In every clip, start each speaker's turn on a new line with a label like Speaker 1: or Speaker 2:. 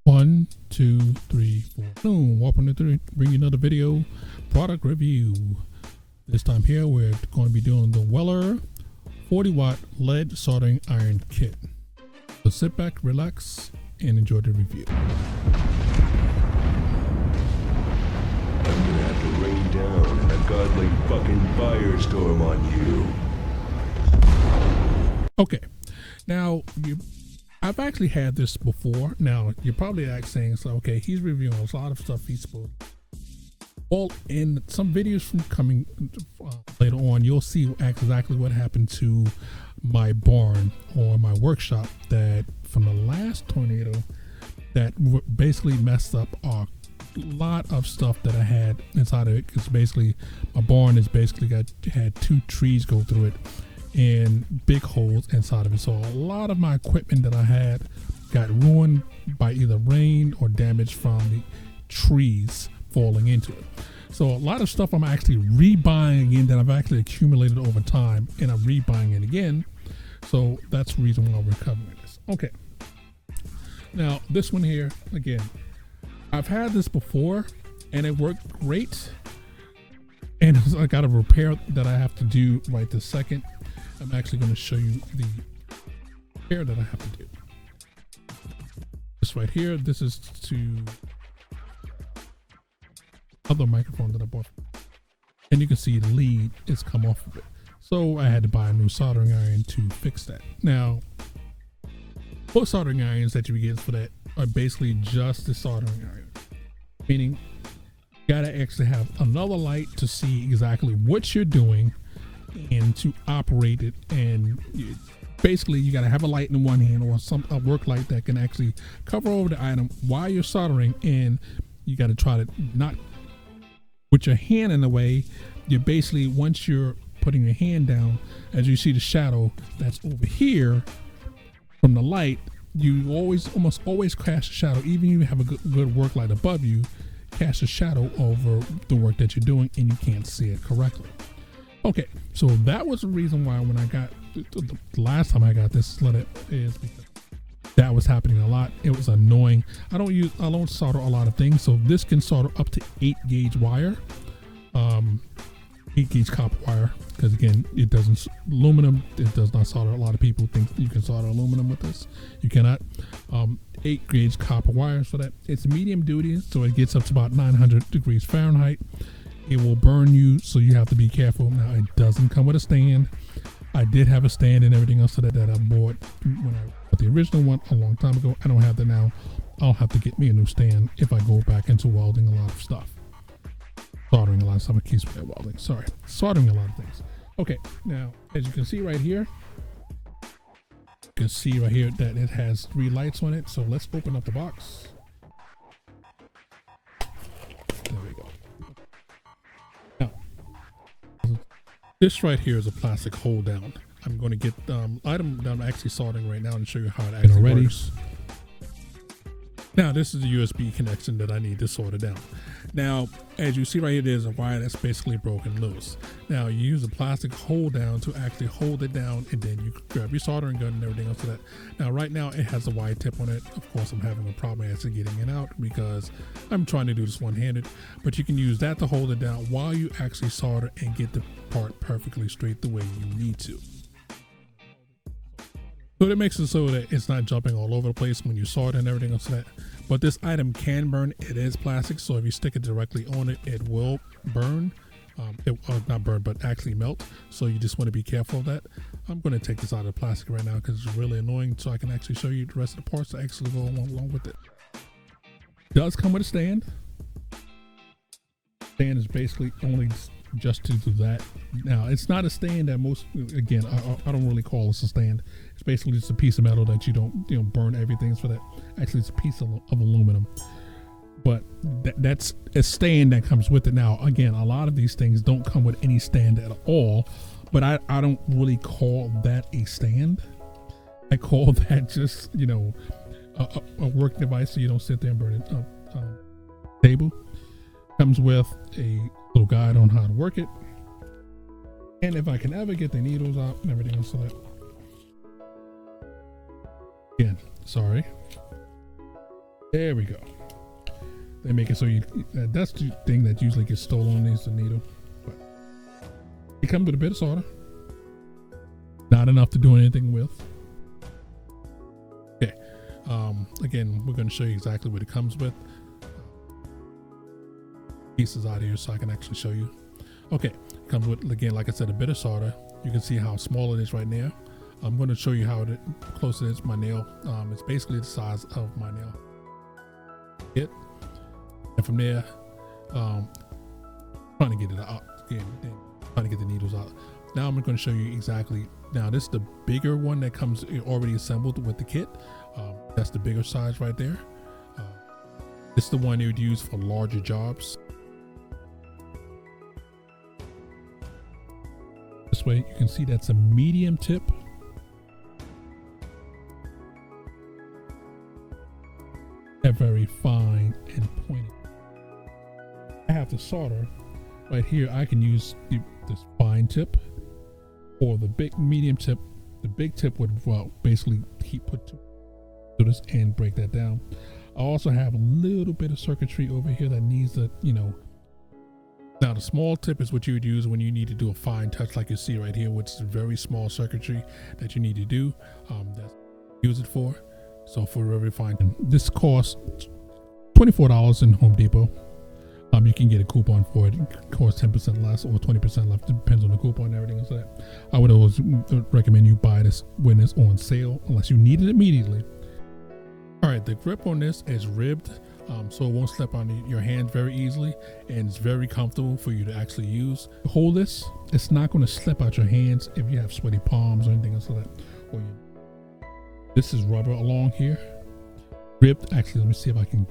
Speaker 1: One, two, three, four. Boom. Welcome to bring you another video product review. This time here we're going to be doing the Weller 40-watt lead soldering iron kit. So sit back, relax, and enjoy the review.
Speaker 2: I'm gonna have to rain down a godly fucking firestorm on you.
Speaker 1: Okay, now I've actually had this before. Now you're probably saying, so okay, he's reviewing a lot of stuff he's supposed. Well, in some videos from coming later on, you'll see exactly what happened to my barn or my workshop that from the last tornado that basically messed up a lot of stuff that I had inside of it. Because basically my barn is basically had two trees go through it and big holes inside of it. So a lot of my equipment that I had got ruined by either rain or damage from the trees falling into it. So a lot of stuff I'm actually rebuying in that I've actually accumulated over time, and I'm rebuying it again. So that's the reason why we're covering this. Okay. Now this one here, again, I've had this before and it worked great. And I got a repair that I have to do right this second. I'm actually going to show you the repair that I have to do. This right here, this is to other microphone that I bought, and you can see the lead is come off of it. So I had to buy a new soldering iron to fix that. Now, most soldering irons that you get for that are basically just the soldering iron, meaning you gotta actually have another light to see exactly what you're doing and to operate it. And basically you got to have a light in one hand or a work light that can actually cover over the item while you're soldering, and you got to try to not with your hand in the way. You're basically, once you're putting your hand down, as you see the shadow that's over here from the light, you almost always cast a shadow. Even if you have a good work light above you, cast a shadow over the work that you're doing and you can't see it correctly. Okay, so that was the reason why when I got the last time I got this lead is because that was happening a lot. It was annoying. I don't solder a lot of things, so this can solder up to 8 gauge wire, 8 gauge copper wire, because again, it doesn't aluminum. It does not solder. A lot of people think you can solder aluminum with this. You cannot. 8 gauge copper wires for that. It's medium duty, so it gets up to about 900 degrees Fahrenheit. It will burn you, so you have to be careful. Now, it doesn't come with a stand. I did have a stand and everything else that I bought when I bought the original one a long time ago. I don't have that now. I'll have to get me a new stand if I go back into welding a lot of stuff. Soldering a lot of stuff. I keep saying welding. Sorry. Soldering a lot of things. Okay. Now, as you can see right here, that it has 3 lights on it. So let's open up the box. There we go. Now, this right here is a plastic hold down. I'm going to get item that I'm actually soldering right now and show you how it actually works. Now this is the USB connection that I need to solder down. Now, as you see right here, there's a wire that's basically broken loose. Now you use a plastic hold down to actually hold it down, and then you grab your soldering gun and everything else to that. Now right now it has a wide tip on it. Of course I'm having a problem actually getting it out because I'm trying to do this one-handed, but you can use that to hold it down while you actually solder and get the part perfectly straight the way you need to. So that makes it so that it's not jumping all over the place when you solder and everything else like that. But this item can burn. It is plastic, so if you stick it directly on it, it will burn. Not burn, but actually melt. So you just want to be careful of that. I'm going to take this out of the plastic right now because it's really annoying, so I can actually show you the rest of the parts that actually go along with it. It does come with a stand. Stand is basically only just to do that. Now it's not a stand that most, again, I don't really call this a stand. It's basically just a piece of metal that you don't burn everything for that. Actually it's a piece of aluminum, but that's a stand that comes with it. Now again, a lot of these things don't come with any stand at all, but I don't really call that a stand. I call that just a work device, so you don't sit there and burn it. Table comes with a little guide on how to work it, and if I can ever get the needles out and everything else like that. Again, sorry. There we go. They make it so you, that's the thing that usually gets stolen is the needle. But it comes with a bit of solder. Not enough to do anything with. Okay. Again, we're going to show you exactly what it comes with. Pieces out here so I can actually show you. Okay. It comes with, again, like I said, a bit of solder. You can see how small it is right now. I'm going to show you how close it is to my nail. It's basically the size of my nail. And from there, trying to get it out, trying to get the needles out. Now I'm going to show you exactly. Now this is the bigger one that comes already assembled with the kit. That's the bigger size right there. This is the one you would use for larger jobs. This way you can see that's a medium tip. They're very fine and pointed. I have the solder right here. I can use this fine tip or the big medium tip. The big tip would basically put to this and break that down. I also have a little bit of circuitry over here that needs to, now the small tip is what you would use when you need to do a fine touch, like you see right here, which is very small circuitry that you need to do. That's use it for. So for very fine, this costs $24 in Home Depot. You can get a coupon for it. It costs 10% less or 20% less, depends on the coupon and everything. So that I would always recommend you buy this when it's on sale, unless you need it immediately. All right, the grip on this is ribbed, so it won't slip on your hand very easily, and it's very comfortable for you to actually use. Hold this; it's not going to slip out your hands if you have sweaty palms or anything else like that. This is rubber along here, ribbed. Actually, let me see if I can.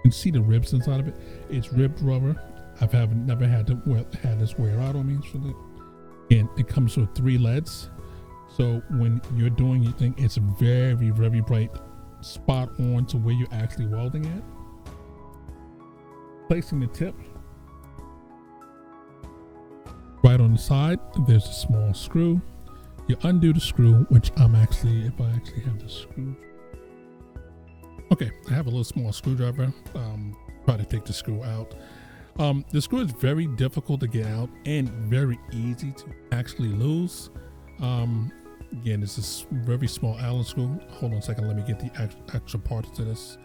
Speaker 1: You can see the ribs inside of it. It's ribbed rubber. Never had this wear out on me. So and it comes with 3 leads. So when you're doing your thing, it's very, very bright, spot on to where you're actually welding at. Placing the tip right on the side, there's a small screw. You undo the screw, which if I actually have the screw. Okay, I have a little small screwdriver. Try to take the screw out. The screw is very difficult to get out and very easy to actually lose. Again, this is very small Allen screw. Hold on a second, let me get the extra parts to this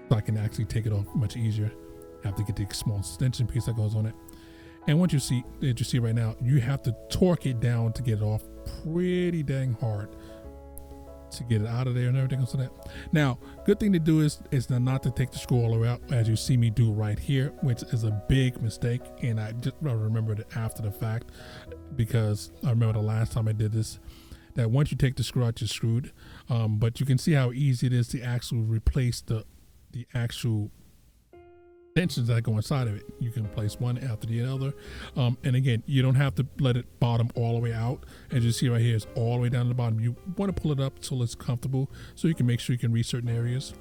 Speaker 1: so I can actually take it off much easier. I have to get the small extension piece that goes on it. And once you see right now, you have to torque it down to get it off pretty dang hard to get it out of there and everything else like that. Now, good thing to do is not to take the screw all the way out, as you see me do right here, which is a big mistake. And I remembered it after the fact, because I remember the last time I did this, that once you take the screw out, you're screwed. But you can see how easy it is to actually replace the actual tensions that go inside of it. You can place one after the other, and again, you don't have to let it bottom all the way out. As you see right here, it's all the way down to the bottom. You want to pull it up till it's comfortable, so you can make sure you can reach certain areas.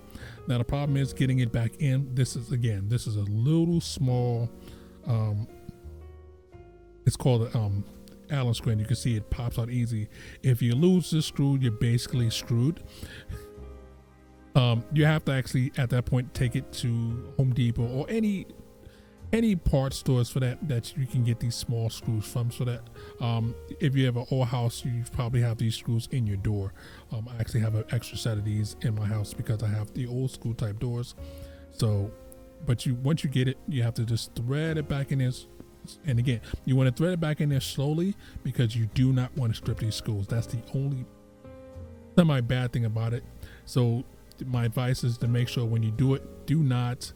Speaker 1: Now the problem is getting it back in. This is a little small, it's called Allen screw, and you can see it pops out easy. If you lose this screw, you're basically screwed. You have to actually at that point take it to Home Depot or any part stores for that you can get these small screws from, so that if you have an old house, you probably have these screws in your door. I actually have an extra set of these in my house because I have the old school type doors. So but once you get it, you have to just thread it back in there. And again, you want to thread it back in there slowly, because you do not want to strip these screws. That's the only semi bad thing about it. So my advice is to make sure when you do it, do not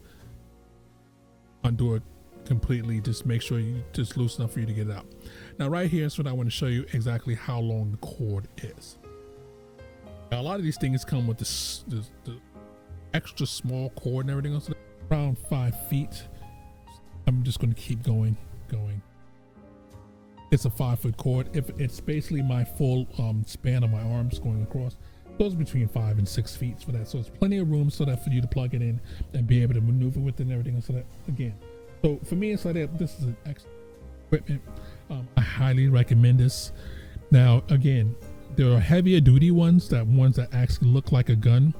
Speaker 1: undo it completely. Just make sure you just loose enough for you to get it out. Now right here is what I want to show you exactly how long the cord is. Now, a lot of these things come with the extra small cord and everything else. Around 5 feet. I'm just going to keep going. It's a 5-foot cord. If it's basically my full span of my arms going across. Goes between 5 and 6 feet for that, so it's plenty of room so that for you to plug it in and be able to maneuver with it and everything. So that again, so for me, it's like that. This is an excellent equipment. I highly recommend this. Now again, there are heavier duty ones that actually look like a gun.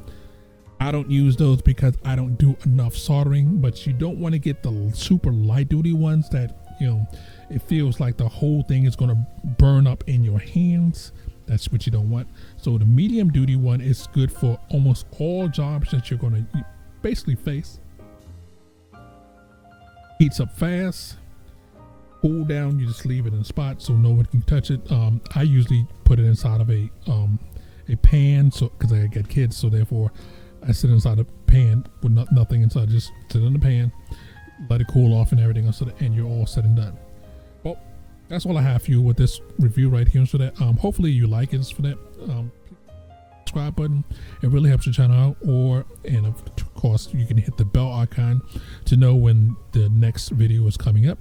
Speaker 1: I don't use those because I don't do enough soldering, but you don't want to get the super light duty ones that, you know, it feels like the whole thing is going to burn up in your hands. That's what you don't want. So the medium duty one is good for almost all jobs that you're going to basically face. Heats up fast. Cool down, you just leave it in a spot so no one can touch it. I usually put it inside of a pan, so because I got kids, so therefore I sit inside a pan with nothing inside. Just sit in the pan, let it cool off and everything else, and you're all said and done. Well, that's all I have for you with this review right here. So that hopefully you like it. For that subscribe button, it really helps the channel out. And of course you can hit the bell icon to know when the next video is coming up.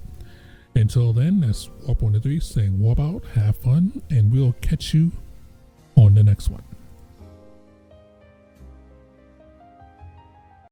Speaker 1: Until then, that's Warp 1 to 3 saying warp out, have fun, and we'll catch you on the next one.